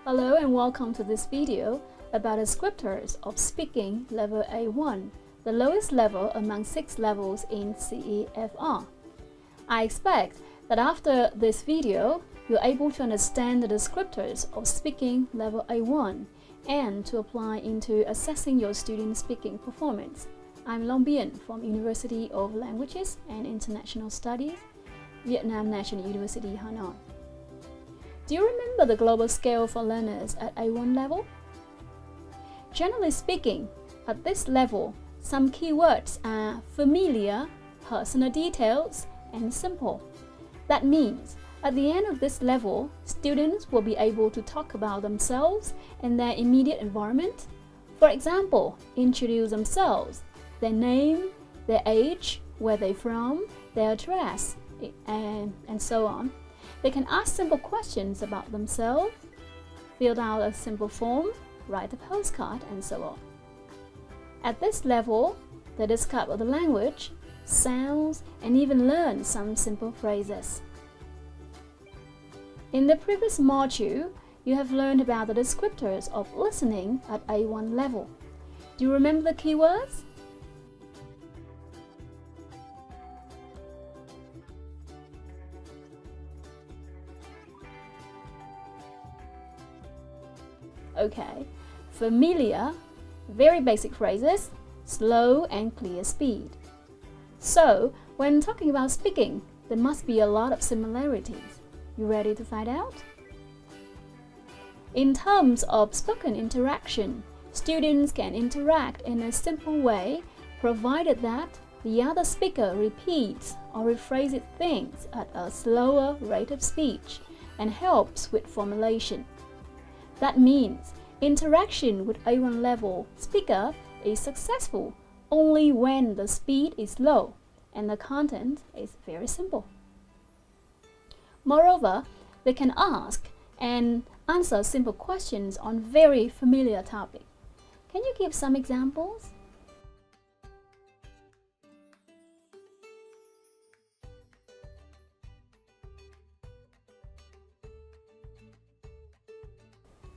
Hello and welcome to this video about descriptors of speaking level A1, the lowest level among 6 levels in CEFR. I expect that after this video, you're able to understand the descriptors of speaking level A1 and to apply into assessing your student speaking performance. I'm Long Bien from University of Languages and International Studies, Vietnam National University, Hanoi. Do you remember the global scale for learners at A1 level? Generally speaking, at this level, some keywords are familiar, personal details, and simple. That means, at the end of this level, students will be able to talk about themselves and their immediate environment. For example, introduce themselves, their name, their age, where they're from, their address, and so on. They can ask simple questions about themselves, fill out a simple form, write a postcard, and so on. At this level, they discover the language, sounds, and even learn some simple phrases. In the previous module, you have learned about the descriptors of listening at A1 level. Do you remember the keywords? Okay, familiar, very basic phrases, slow and clear speed. So, when talking about speaking, there must be a lot of similarities. You ready to find out? In terms of spoken interaction, students can interact in a simple way, provided that the other speaker repeats or rephrases things at a slower rate of speech and helps with formulation. That means interaction with A1 level speaker is successful only when the speed is low and the content is very simple. Moreover, they can ask and answer simple questions on very familiar topics. Can you give some examples?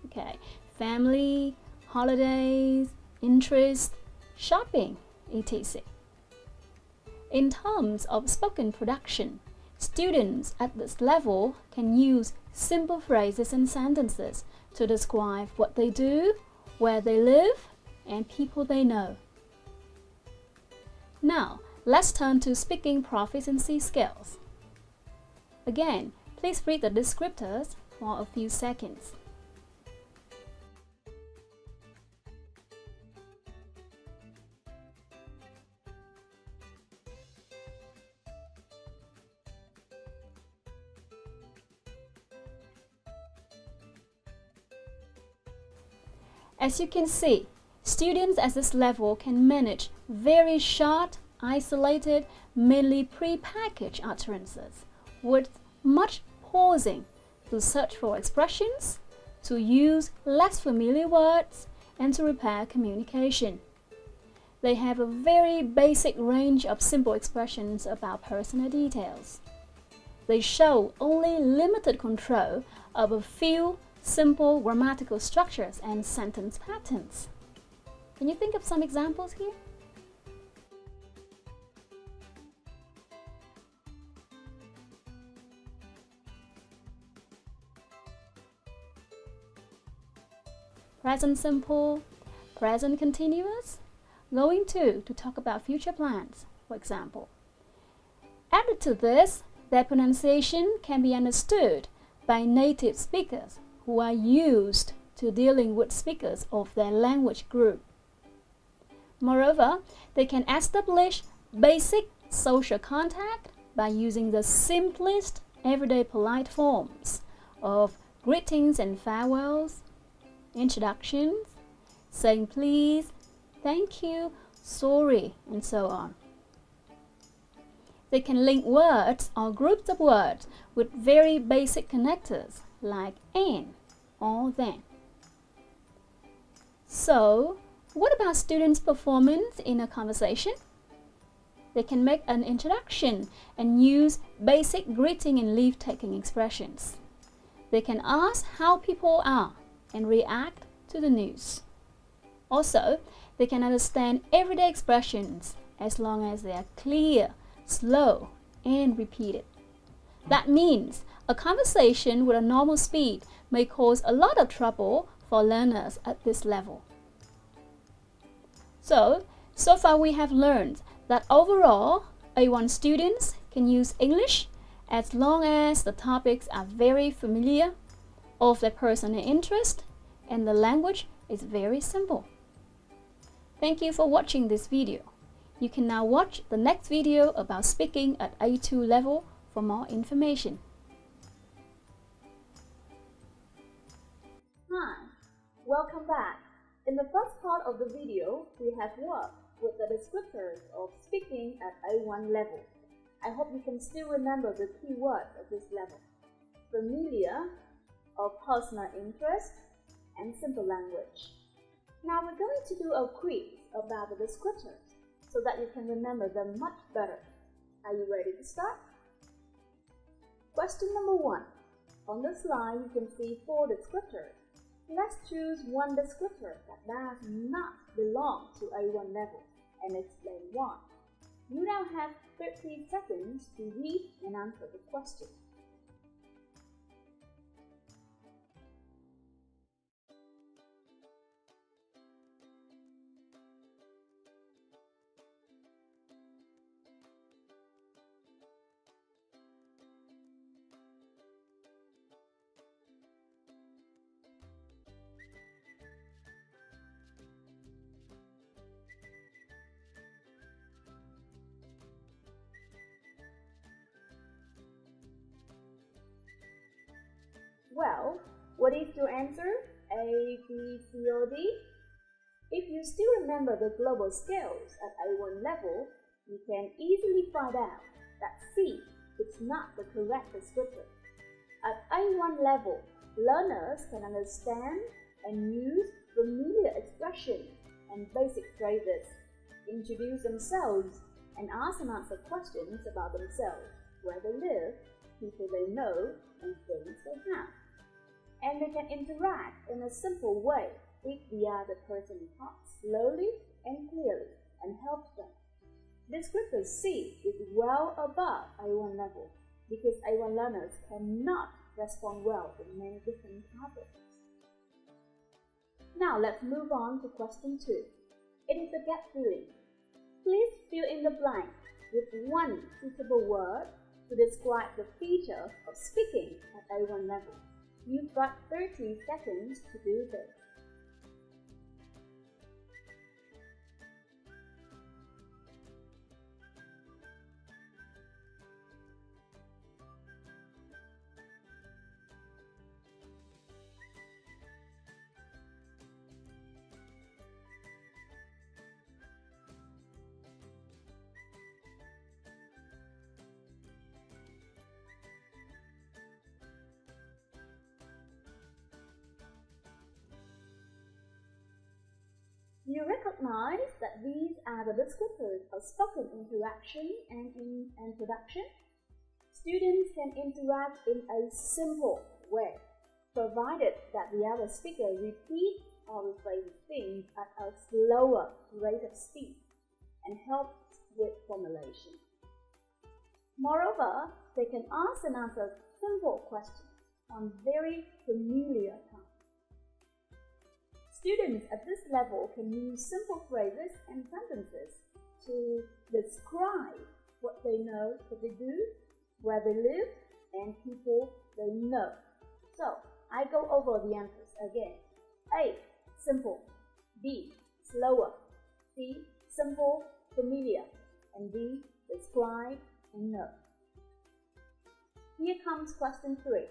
Okay, family, holidays, interest, shopping, etc. In terms of spoken production, students at this level can use simple phrases and sentences to describe what they do, where they live, and people they know. Now, let's turn to speaking proficiency skills. Again, please read the descriptors for a few seconds. As you can see, students at this level can manage very short, isolated, mainly pre-packaged utterances with much pausing to search for expressions, to use less familiar words, and to repair communication. They have a very basic range of simple expressions about personal details. They show only limited control of a few simple grammatical structures and sentence patterns. Can you think of some examples here? Present simple, present continuous, going to talk about future plans, for example. Added to this, their pronunciation can be understood by native speakers who are used to dealing with speakers of their language group. Moreover, they can establish basic social contact by using the simplest everyday polite forms of greetings and farewells, introductions, saying please, thank you, sorry, and so on. They can link words or groups of words with very basic connectors like and or then. So, what about students' performance in a conversation? They can make an introduction and use basic greeting and leave-taking expressions. They can ask how people are and react to the news. Also, they can understand everyday expressions as long as they are clear, slow, and repeated. That means a conversation with a normal speed may cause a lot of trouble for learners at this level. So far we have learned that overall, A1 students can use English as long as the topics are very familiar, of their personal interest, and the language is very simple. Thank you for watching this video. You can now watch the next video about speaking at A2 level for more information. Hi, welcome back. In the first part of the video, we have worked with the descriptors of speaking at A1 level. I hope you can still remember the key words at this level: familiar, of personal interest, and simple language. Now we're going to do a quiz about the descriptors so that you can remember them much better. Are you ready to start? Question number 1. On the slide you can see 4 descriptors. Let's choose one descriptor that does not belong to A1 level and explain why. You now have 30 seconds to read and answer the question. Well, what is your answer? A, B, C, or D? If you still remember the global scales at A1 level, you can easily find out that C is not the correct descriptor. At A1 level, learners can understand and use familiar expressions and basic phrases, introduce themselves, and ask and answer questions about themselves, where they live, people they know, and things they have. And they can interact in a simple way if the other person talks slowly and clearly and helps them. Descriptor C is well above A1 level because A1 learners cannot respond well to many different topics. Now let's move on to question 2. It is a gap filling. Please fill in the blank with one suitable word to describe the feature of speaking at A1 level. You've got 30 seconds to do this. You recognize that these are the descriptors of spoken interaction and in introduction. Students can interact in a simple way, provided that the other speaker repeats or rephrases things at a slower rate of speed and helps with formulation. Moreover, they can ask and answer simple questions on very familiar topics. Students at this level can use simple phrases and sentences to describe what they know, what they do, where they live, and people they know. So, I go over the answers again. A. Simple. B. Slower. C. Simple, familiar. And D. Describe and know. Here comes question 3.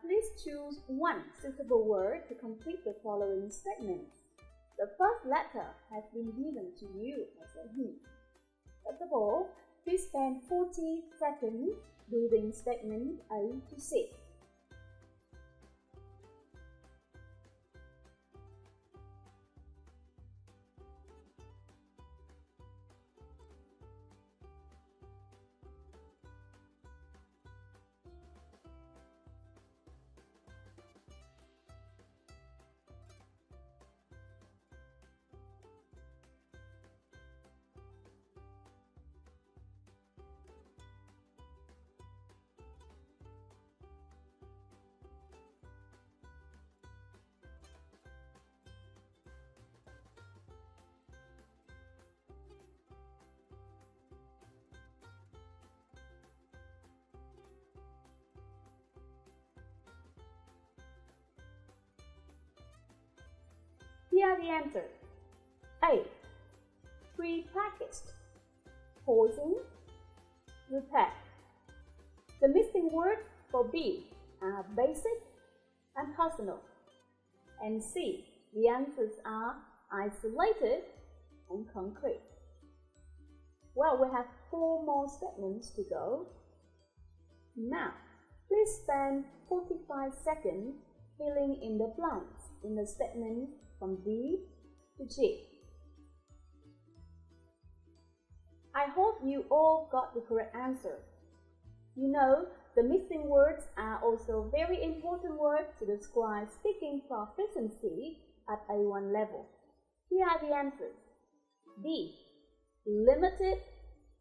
Please choose one suitable word to complete the following statements. The first letter has been given to you as a hint. First of all, please spend 40 seconds reading statement A to C. Here are the answers. A. Pre-packaged, pausing, repair. The missing words for B are basic and personal. And C. The answers are isolated and concrete. Well, we have 4 more statements to go. Now, please spend 45 seconds filling in the blanks in the statement from B to G. I hope you all got the correct answer. You know, the missing words are also very important words to describe speaking proficiency at A1 level. Here are the answers. B. Limited,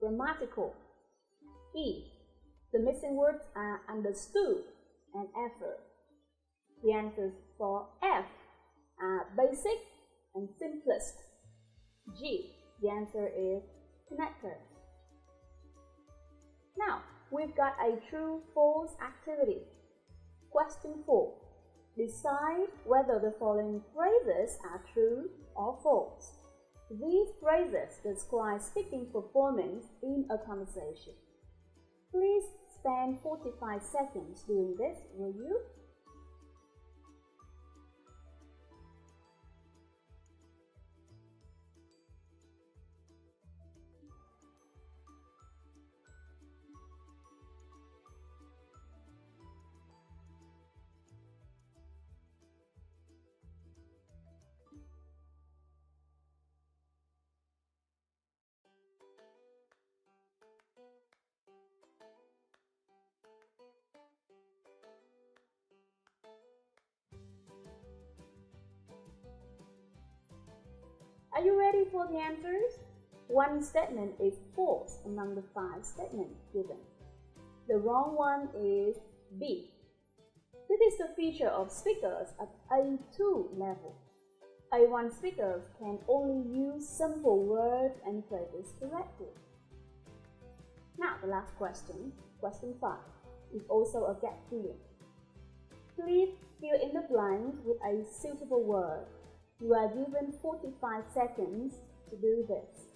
grammatical. E. The missing words are understood and effort. The answers for F are basic and simplest. G. The answer is connector. Now, we've got a true-false activity. Question 4. Decide whether the following phrases are true or false. These phrases describe speaking performance in a conversation. Please spend 45 seconds doing this, will you? Are you ready for the answers? One statement is false among the 5 statements given. The wrong one is B. This is the feature of speakers at A2 level. A1 speakers can only use simple words and phrases correctly. Now the last question, question 5, is also a gap filling. Please fill in the blanks with a suitable word. You are given 45 seconds to do this.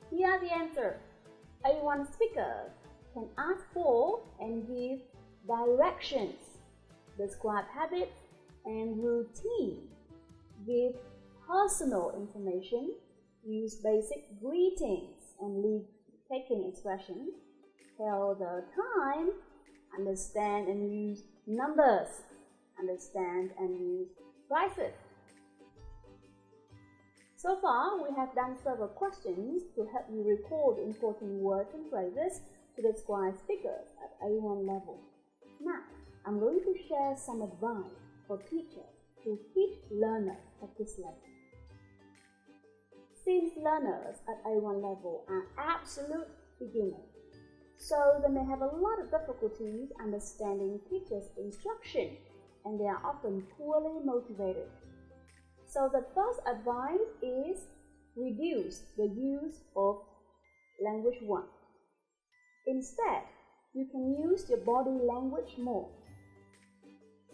Here are the answers. A1 speakers can ask for and give directions, describe habits and routine, give personal information, use basic greetings and leave-taking expressions, tell the time, understand and use numbers, understand and use prices. So far, we have done several questions to help you record important words and phrases to describe speakers at A1 level. Now, I'm going to share some advice for teachers who teach learners at this level. Since learners at A1 level are absolute beginners, so they may have a lot of difficulties understanding teachers' instruction and they are often poorly motivated. So the first advice is reduce the use of language 1. Instead, you can use your body language more.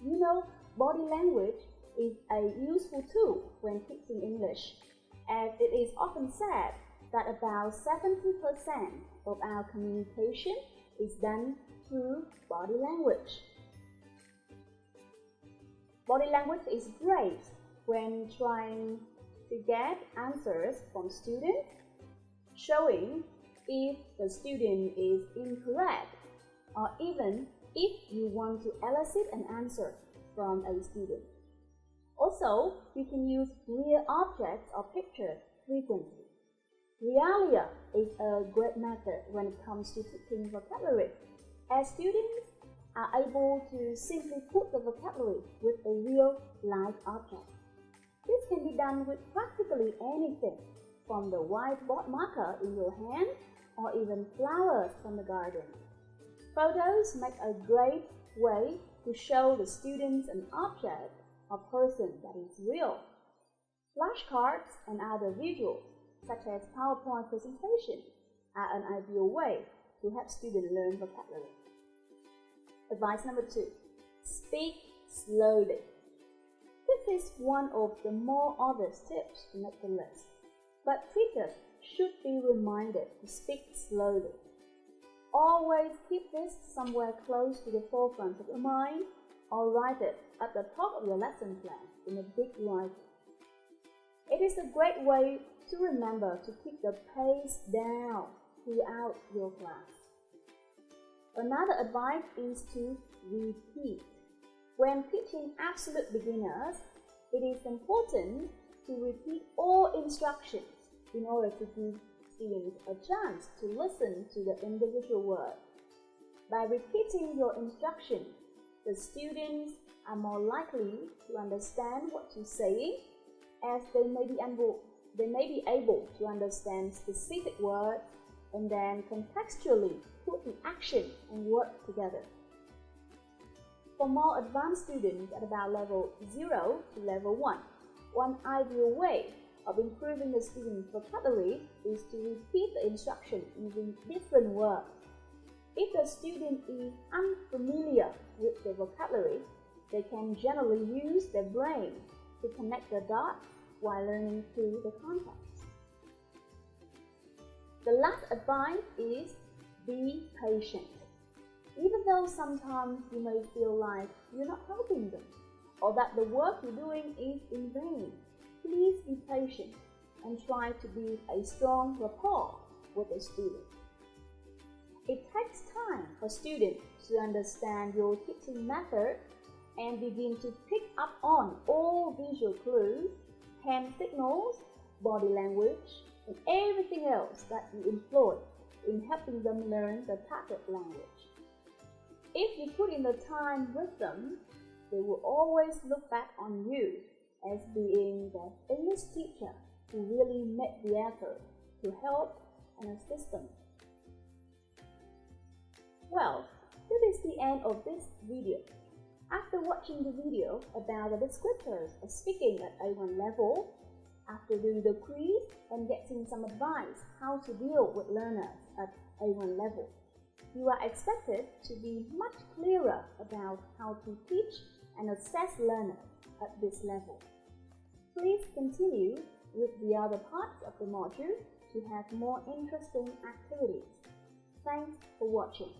You know, body language is a useful tool when teaching English, as it is often said that about 70% of our communication is done through body language. Body language is great when trying to get answers from students, showing if the student is incorrect, or even if you want to elicit an answer from a student. Also, you can use real objects or pictures frequently. Realia is a great method when it comes to teaching vocabulary, as students are able to simply put the vocabulary with a real live object. This can be done with practically anything, from the whiteboard marker in your hand or even flowers from the garden. Photos make a great way to show the students an object or person that is real. Flashcards and other visuals, such as PowerPoint presentations, are an ideal way to help students learn vocabulary. Advice number 2. Speak slowly. This is one of the more obvious tips to make the list, but teachers should be reminded to speak slowly. Always keep this somewhere close to the forefront of your mind, or write it at the top of your lesson plan in a big writing. It is a great way to remember to keep the pace down throughout your class. Another advice is to repeat. When teaching absolute beginners, it is important to repeat all instructions in order to give students a chance to listen to the individual word. By repeating your instructions, the students are more likely to understand what you're saying, as they may be able to understand specific words and then contextually put the action and word together. For more advanced students at about level 0 to level 1, one ideal way of improving the student's vocabulary is to repeat the instruction using different words. If the student is unfamiliar with the vocabulary, they can generally use their brain to connect the dots while learning through the context. The last advice is be patient. Even though sometimes you may feel like you're not helping them, or that the work you're doing is in vain, please be patient and try to build a strong rapport with the student. It takes time for students to understand your teaching method and begin to pick up on all visual clues, hand signals, body language, and everything else that you employ in helping them learn the target language. If you put in the time with them, they will always look back on you as being the English teacher who really made the effort to help and assist them. Well, this is the end of this video. After watching the video about the descriptors of speaking at A1 level, after doing the quiz and getting some advice how to deal with learners at A1 level, you are expected to be much clearer about how to teach and assess learners at this level. Please continue with the other parts of the module to have more interesting activities. Thanks for watching.